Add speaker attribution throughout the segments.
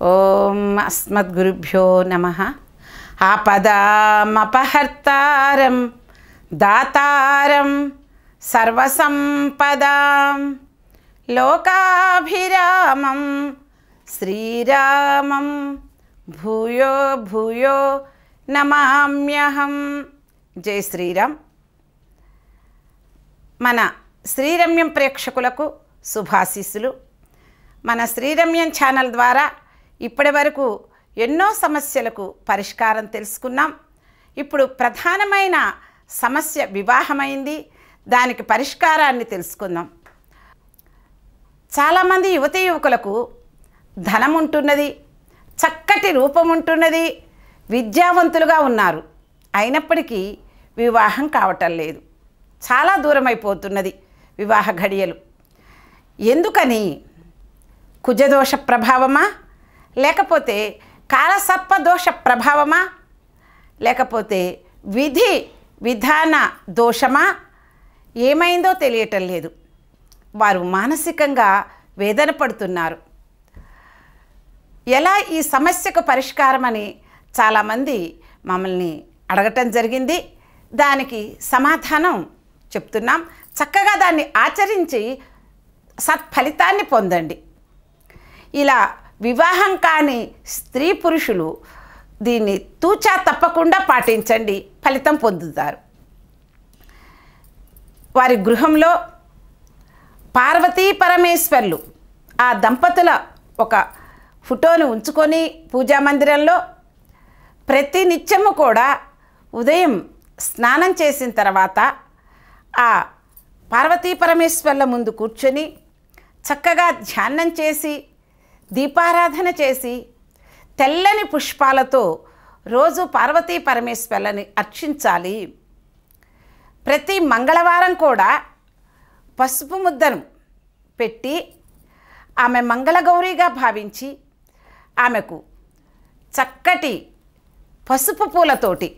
Speaker 1: ఓం అస్మద్గురుభ్యో నమః. ఆపదామపహర్తారం దాతారం సర్వసంపదాం లోకాభిరామం శ్రీరామం భూయో భూయో నమామ్యహం. జై శ్రీరామ్. మన శ్రీరమ్యం ప్రేక్షకులకు శుభాశీస్సులు. మన శ్రీరమ్యం ఛానల్ ద్వారా ఇప్పటి వరకు ఎన్నో సమస్యలకు పరిష్కారం తెలుసుకున్నాం. ఇప్పుడు ప్రధానమైన సమస్య వివాహమైంది, దానికి పరిష్కారాన్ని తెలుసుకుందాం. చాలామంది యువతీ యువకులకు ధనం ఉంటున్నది, చక్కటి రూపం ఉంటున్నది, విద్యావంతులుగా ఉన్నారు. అయినప్పటికీ వివాహం కావటం లేదు, చాలా దూరం అయిపోతున్నది వివాహ ఘడియలు. ఎందుకని? కుజదోష ప్రభావమా, లేకపోతే కాలసర్పదోష ప్రభావమా, లేకపోతే విధి విధాన దోషమా? ఏమైందో తెలియటం లేదు. వారు మానసికంగా వేదన పడుతున్నారు. ఎలా ఈ సమస్యకు పరిష్కారమని చాలామంది మమ్మల్ని అడగటం జరిగింది. దానికి సమాధానం చెప్తున్నాం. చక్కగా దాన్ని ఆచరించి సత్ఫలితాన్ని పొందండి. ఇలా వివాహం కాని స్త్రీ పురుషులు దీన్ని తూచా తప్పకుండా పాటించండి, ఫలితం పొందుతారు. వారి గృహంలో పార్వతీ పరమేశ్వర్లు ఆ దంపతుల ఒక ఫోటోను ఉంచుకొని పూజా మందిరంలో ప్రతి నిత్యము కూడా ఉదయం స్నానం చేసిన తర్వాత ఆ పార్వతీ పరమేశ్వర్ల ముందు కూర్చొని చక్కగా ధ్యానం చేసి దీపారాధన చేసి తెల్లని పుష్పాలతో రోజు పార్వతీ పరమేశ్వర్లని అర్చించాలి. ప్రతి మంగళవారం కూడా పసుపు ముద్దను పెట్టి ఆమె మంగళగౌరిగా భావించి ఆమెకు చక్కటి పసుపు పూలతోటి,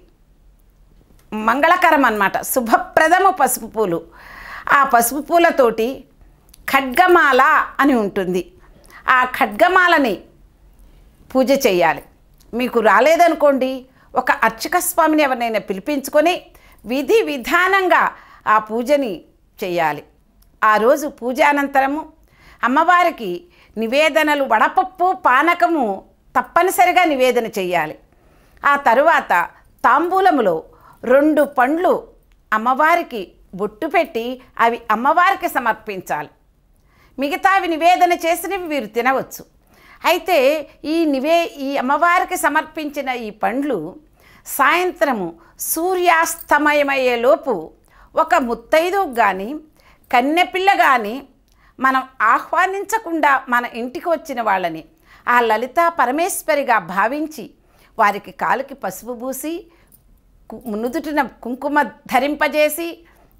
Speaker 1: మంగళకరం అన్నమాట, శుభప్రదము పసుపు పూలు, ఆ పసుపు పూలతోటి ఖడ్గమాల అని ఉంటుంది, ఆ ఖడ్గమాలని పూజ చేయాలి. మీకు రాలేదనుకోండి, ఒక అర్చక స్వామిని ఎవరినైనా పిలిపించుకొని విధి విధానంగా ఆ పూజని చేయాలి. ఆ రోజు పూజ అనంతరము అమ్మవారికి నివేదనలు, వడపప్పు పానకము తప్పనిసరిగా నివేదన చేయాలి. ఆ తరువాత తాంబూలములో 2 పండ్లు అమ్మవారికి బొట్టు పెట్టి అవి అమ్మవారికి సమర్పించాలి. మిగతావి నివేదన చేసినవి వీరు తినవచ్చు. అయితే ఈ అమ్మవారికి సమర్పించిన ఈ పండ్లు సాయంత్రము సూర్యాస్తమయమయ్యేలోపు ఒక ముత్తైదువు కానీ కన్నెపిల్ల కానీ మనం ఆహ్వానించకుండా మన ఇంటికి వచ్చిన వాళ్ళని ఆ లలితా పరమేశ్వరిగా భావించి వారికి కాలుకి పసుపు పూసి నుదుటిన కుంకుమ ధరింపజేసి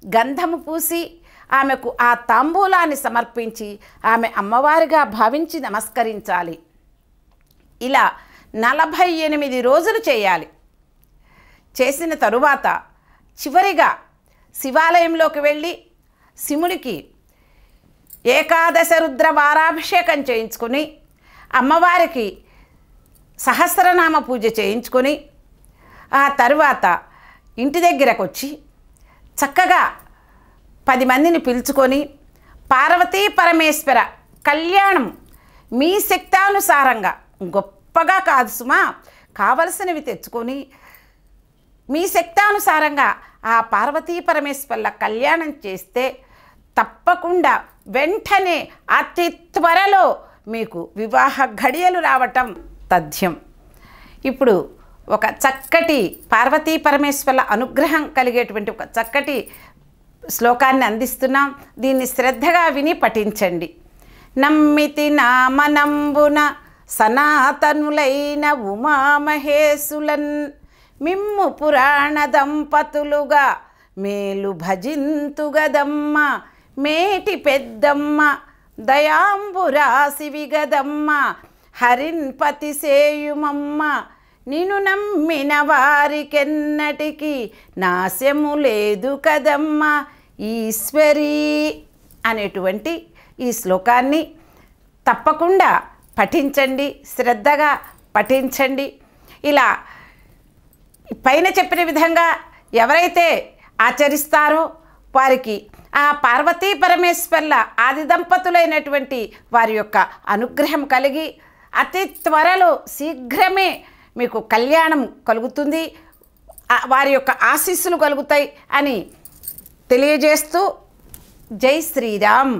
Speaker 1: గంధము పూసి ఆమెకు ఆ తాంబూలాన్ని సమర్పించి ఆమె అమ్మవారిగా భావించి నమస్కరించాలి. ఇలా 48 రోజులు చేయాలి. చేసిన తరువాత చివరిగా శివాలయంలోకి వెళ్ళి శివునికి ఏకాదశ రుద్ర వారాభిషేకం చేయించుకొని అమ్మవారికి సహస్రనామ పూజ చేయించుకొని ఆ తరువాత ఇంటి దగ్గరకు వచ్చి చక్కగా 10 మందిని పిలుచుకొని పార్వతీ పరమేశ్వర కళ్యాణం మీ శక్తానుసారంగా, గొప్పగా కాదు సుమా, కావలసినవి తెచ్చుకొని మీ శక్తానుసారంగా ఆ పార్వతీ పరమేశ్వర్ల కళ్యాణం చేస్తే తప్పకుండా వెంటనే అతి త్వరలో మీకు వివాహ ఘడియలు రావటం తథ్యం. ఇప్పుడు ఒక చక్కటి పార్వతీ పరమేశ్వర్ల అనుగ్రహం కలిగేటువంటి ఒక చక్కటి శ్లోకాన్ని అందిస్తున్నాం. దీన్ని శ్రద్ధగా విని పఠించండి. నమ్మితి నామనంబున సనాతనులైన ఉమామహేశులన్ మిమ్ము పురాణ దంపతులుగా మేలు భజింతుగదమ్మ మేటి పెద్దమ్మ దయాంబురాశివి గదమ్మ హరిన్పతి సేయుమమ్మ నిన్ను నమ్మిన వారికెన్నటికి నాశము లేదు కదమ్మ ఈశ్వరీ అనేటువంటి ఈ శ్లోకాన్ని తప్పకుండా పఠించండి, శ్రద్ధగా పఠించండి. ఇలా పైన చెప్పిన విధంగా ఎవరైతే ఆచరిస్తారో వారికి ఆ పార్వతీ పరమేశ్వర్ల ఆది దంపతులైనటువంటి వారి యొక్క అనుగ్రహం కలిగి అతి త్వరలో శీఘ్రమే మీకు కళ్యాణం కలుగుతుంది, వారి యొక్క ఆశీస్సులు కలుగుతాయి అని తెలియజేస్తూ జై శ్రీరామ్.